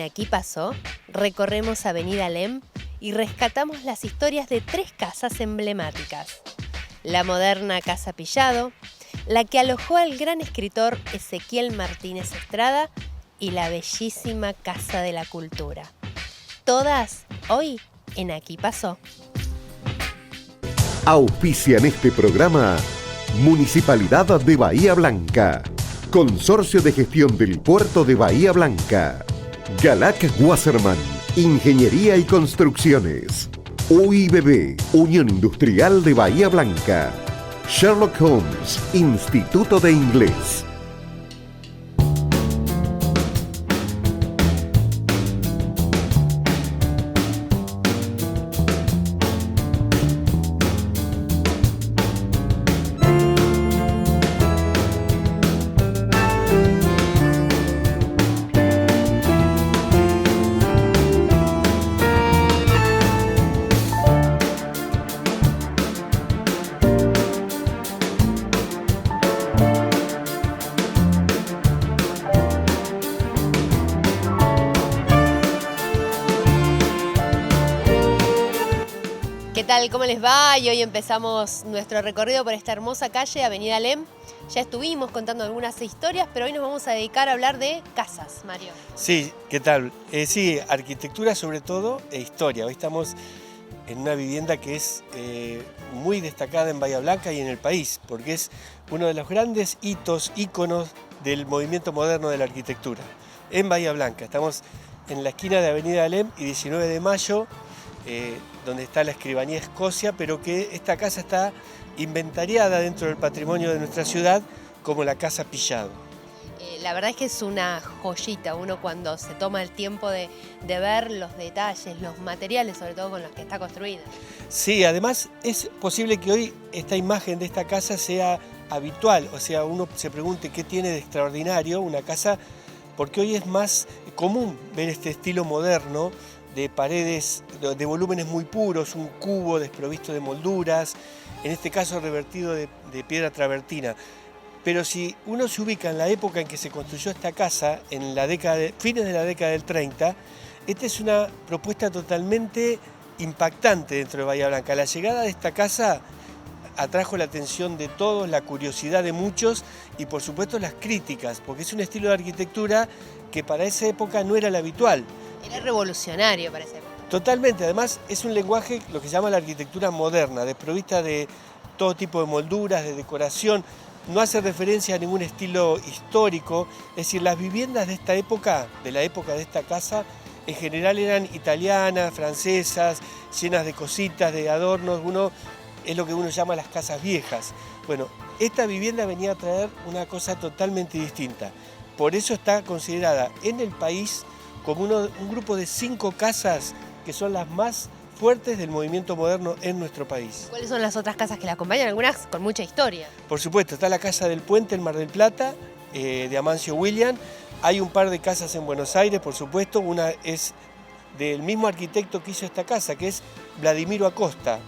Aquí Pasó, recorremos Avenida Alem y rescatamos las historias de 3 casas emblemáticas. La moderna Casa Pillado, la que alojó al gran escritor Ezequiel Martínez Estrada y la bellísima Casa de la Cultura. Todas hoy en Aquí Pasó. Auspician este programa Municipalidad de Bahía Blanca, Consorcio de Gestión del Puerto de Bahía Blanca, Galac Wasserman, Ingeniería y Construcciones, UIBB, Unión Industrial de Bahía Blanca, Sherlock Holmes, Instituto de Inglés. ¿Qué tal? ¿Cómo les va? Y hoy empezamos nuestro recorrido por esta hermosa calle, Avenida Alem. Ya estuvimos contando algunas historias, pero hoy nos vamos a dedicar a hablar de casas, Mario. Sí, ¿qué tal? Sí, arquitectura sobre todo e historia. Hoy estamos en una vivienda que es muy destacada en Bahía Blanca y en el país, porque es uno de los grandes hitos, íconos del movimiento moderno de la arquitectura. En Bahía Blanca, estamos en la esquina de Avenida Alem y 19 de Mayo, donde está la Escribanía Escocia, pero que esta casa está inventariada dentro del patrimonio de nuestra ciudad como la Casa Pillado. La verdad es que es una joyita, uno cuando se toma el tiempo de ver los detalles, los materiales, sobre todo con los que está construida. Sí, además es posible que hoy esta imagen de esta casa sea habitual, o sea, uno se pregunte qué tiene de extraordinario una casa, porque hoy es más común ver este estilo moderno, de paredes, de volúmenes muy puros, un cubo desprovisto de molduras, en este caso revertido de piedra travertina. Pero si uno se ubica en la época en que se construyó esta casa, en la fines de la década del 30, esta es una propuesta totalmente impactante dentro de Bahía Blanca. La llegada de esta casa atrajo la atención de todos, la curiosidad de muchos y por supuesto las críticas, porque es un estilo de arquitectura que para esa época no era el habitual. Era revolucionario para esa época. Totalmente, además es un lenguaje, lo que se llama la arquitectura moderna, desprovista de todo tipo de molduras, de decoración, no hace referencia a ningún estilo histórico, es decir, las viviendas de esta época, de la época de esta casa, en general eran italianas, francesas, llenas de cositas, de adornos, es lo que uno llama las casas viejas. Bueno, esta vivienda venía a traer una cosa totalmente distinta, por eso está considerada en el país como un grupo de 5 casas que son las más fuertes del movimiento moderno en nuestro país. ¿Cuáles son las otras casas que la acompañan? Algunas con mucha historia. Por supuesto, está la Casa del Puente en Mar del Plata, de Amancio William. Hay un par de casas en Buenos Aires, por supuesto. Una es del mismo arquitecto que hizo esta casa, que es Vladimiro Acosta.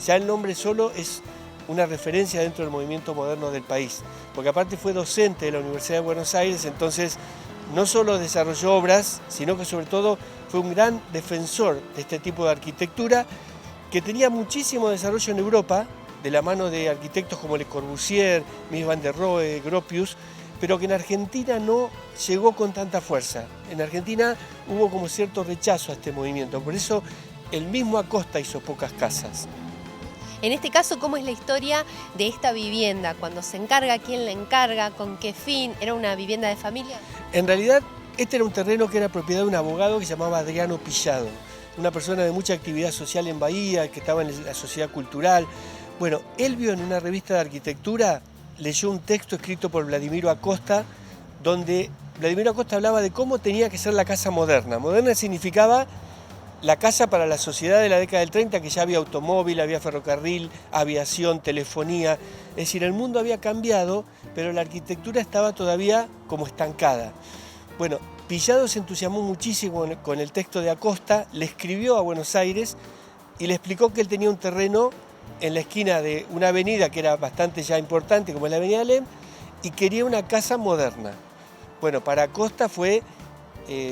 Ya el nombre solo es una referencia dentro del movimiento moderno del país, porque aparte fue docente de la Universidad de Buenos Aires, entonces no solo desarrolló obras, sino que sobre todo fue un gran defensor de este tipo de arquitectura que tenía muchísimo desarrollo en Europa, de la mano de arquitectos como Le Corbusier, Mies van der Rohe, Gropius, pero que en Argentina no llegó con tanta fuerza. En Argentina hubo como cierto rechazo a este movimiento, por eso el mismo Acosta hizo pocas casas. En este caso, ¿cómo es la historia de esta vivienda? Cuando se encarga, ¿quién la encarga? ¿Con qué fin? ¿Era una vivienda de familia? En realidad, este era un terreno que era propiedad de un abogado que se llamaba Adriano Pillado, una persona de mucha actividad social en Bahía, que estaba en la sociedad cultural. Bueno, él vio en una revista de arquitectura, leyó un texto escrito por Vladimiro Acosta, donde Vladimiro Acosta hablaba de cómo tenía que ser la casa moderna. Moderna significaba la casa para la sociedad de la década del 30, que ya había automóvil, había ferrocarril, aviación, telefonía. Es decir, el mundo había cambiado, pero la arquitectura estaba todavía como estancada. Bueno, Pillado se entusiasmó muchísimo con el texto de Acosta, le escribió a Buenos Aires y le explicó que él tenía un terreno en la esquina de una avenida que era bastante ya importante, como es la Avenida Alem, y quería una casa moderna. Bueno, para Acosta fue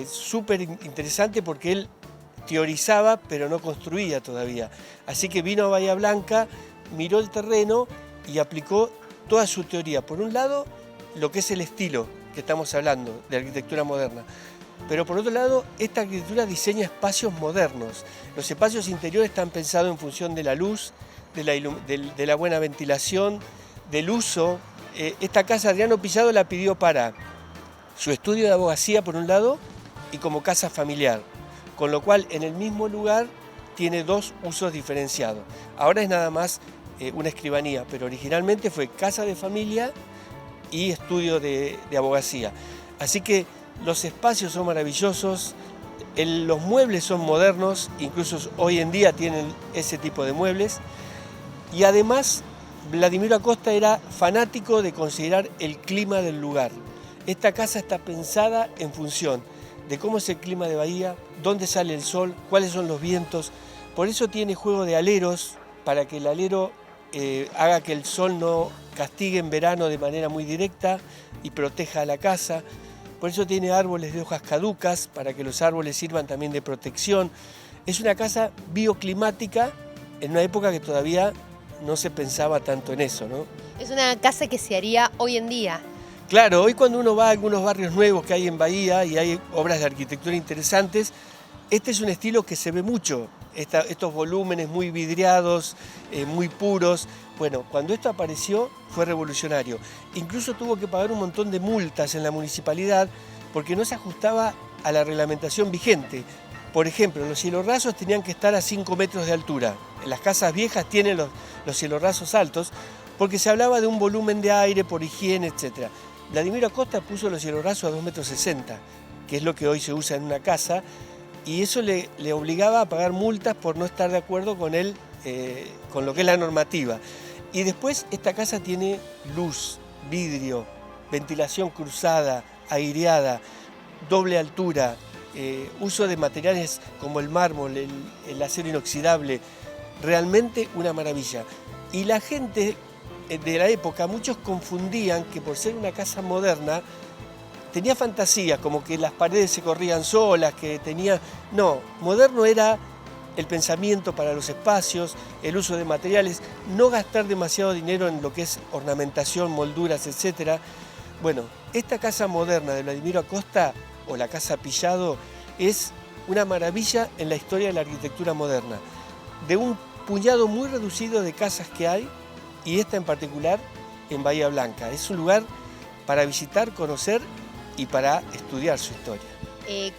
súper interesante porque él teorizaba pero no construía todavía. Así que vino a Bahía Blanca, miró el terreno y aplicó toda su teoría. Por un lado, lo que es el estilo que estamos hablando, de arquitectura moderna. Pero por otro lado, esta arquitectura diseña espacios modernos. Los espacios interiores están pensados en función de la luz, de la buena ventilación, del uso. Esta casa Adriano Pillado la pidió para su estudio de abogacía por un lado y como casa familiar, con lo cual en el mismo lugar tiene dos usos diferenciados. Ahora es nada más una escribanía, pero originalmente fue casa de familia y estudio de abogacía. Así que los espacios son maravillosos, los muebles son modernos, incluso hoy en día tienen ese tipo de muebles, y además Vladimiro Acosta era fanático de considerar el clima del lugar. Esta casa está pensada en función de cómo es el clima de Bahía, dónde sale el sol, cuáles son los vientos. Por eso tiene juego de aleros, para que el alero haga que el sol no castigue en verano de manera muy directa y proteja a la casa. Por eso tiene árboles de hojas caducas, para que los árboles sirvan también de protección. Es una casa bioclimática en una época que todavía no se pensaba tanto en eso, ¿no? Es una casa que se haría hoy en día. Claro, hoy cuando uno va a algunos barrios nuevos que hay en Bahía y hay obras de arquitectura interesantes, este es un estilo que se ve mucho, estos volúmenes muy vidriados, muy puros. Bueno, cuando esto apareció fue revolucionario. Incluso tuvo que pagar un montón de multas en la municipalidad porque no se ajustaba a la reglamentación vigente. Por ejemplo, los cielorrasos tenían que estar a 5 metros de altura. Las casas viejas tienen los cielorrasos altos porque se hablaba de un volumen de aire por higiene, etc. Vladimiro Acosta puso los cielorrasos a 2,60 metros, que es lo que hoy se usa en una casa, y eso le obligaba a pagar multas por no estar de acuerdo con lo que es la normativa. Y después esta casa tiene luz, vidrio, ventilación cruzada, aireada, doble altura, uso de materiales como el mármol, el acero inoxidable, realmente una maravilla. Y la gente de la época, muchos confundían que por ser una casa moderna, tenía fantasía, como que las paredes se corrían solas, que tenía... No, moderno era el pensamiento para los espacios, el uso de materiales, no gastar demasiado dinero en lo que es ornamentación, molduras, etc. Bueno, esta casa moderna de Vladimiro Acosta, o la Casa Pillado, es una maravilla en la historia de la arquitectura moderna. De un puñado muy reducido de casas que hay, y esta en particular en Bahía Blanca. Es un lugar para visitar, conocer y para estudiar su historia.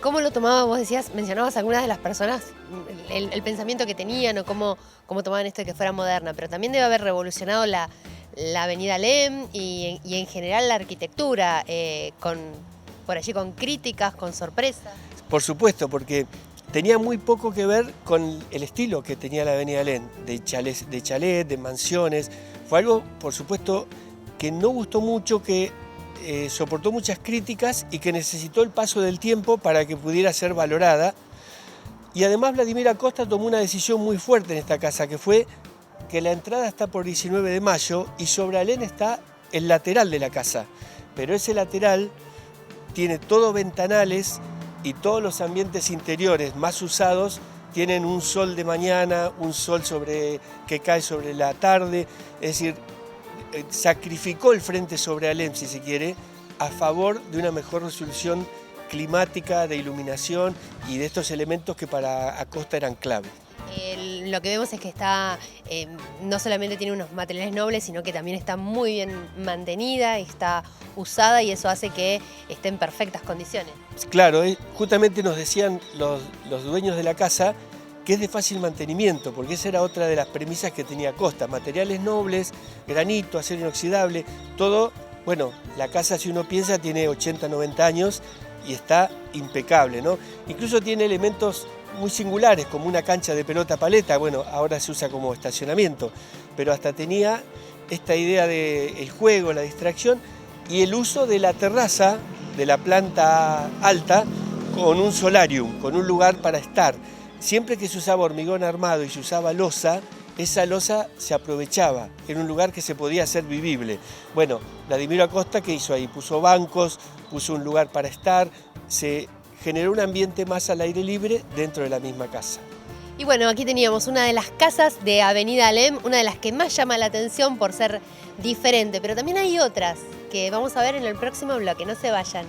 ¿Cómo lo tomaba? Vos mencionabas algunas de las personas, el pensamiento que tenían o cómo tomaban esto de que fuera moderna, pero también debe haber revolucionado la avenida Alem y en general la arquitectura, por allí con críticas, con sorpresas. Por supuesto, porque tenía muy poco que ver con el estilo que tenía la avenida Alem, de chalet, de mansiones. Fue algo, por supuesto, que no gustó mucho, que soportó muchas críticas y que necesitó el paso del tiempo para que pudiera ser valorada. Y además Vladimiro Acosta tomó una decisión muy fuerte en esta casa, que fue que la entrada está por 19 de mayo y sobre Alem está el lateral de la casa. Pero ese lateral tiene todo ventanales y todos los ambientes interiores más usados tienen un sol de mañana, un sol que cae sobre la tarde, es decir, sacrificó el frente sobre Alem, si se quiere, a favor de una mejor resolución climática, de iluminación y de estos elementos que para Acosta eran clave. Lo que vemos es que está, no solamente tiene unos materiales nobles, sino que también está muy bien mantenida, está usada y eso hace que esté en perfectas condiciones. Claro, justamente nos decían los dueños de la casa que es de fácil mantenimiento, porque esa era otra de las premisas que tenía Acosta, materiales nobles, granito, acero inoxidable, todo, bueno, la casa si uno piensa tiene 80, 90 años y está impecable, ¿no? Incluso tiene elementos muy singulares, como una cancha de pelota paleta, bueno, ahora se usa como estacionamiento, pero hasta tenía esta idea del juego, la distracción y el uso de la terraza, de la planta alta, con un solarium, con un lugar para estar. Siempre que se usaba hormigón armado y se usaba losa, esa losa se aprovechaba, en un lugar que se podía hacer vivible. Bueno, Vladimiro Acosta, ¿qué hizo ahí? Puso bancos, puso un lugar para estar, se generó un ambiente más al aire libre dentro de la misma casa. Y bueno, aquí teníamos una de las casas de Avenida Alem, una de las que más llama la atención por ser diferente, pero también hay otras que vamos a ver en el próximo bloque, no se vayan.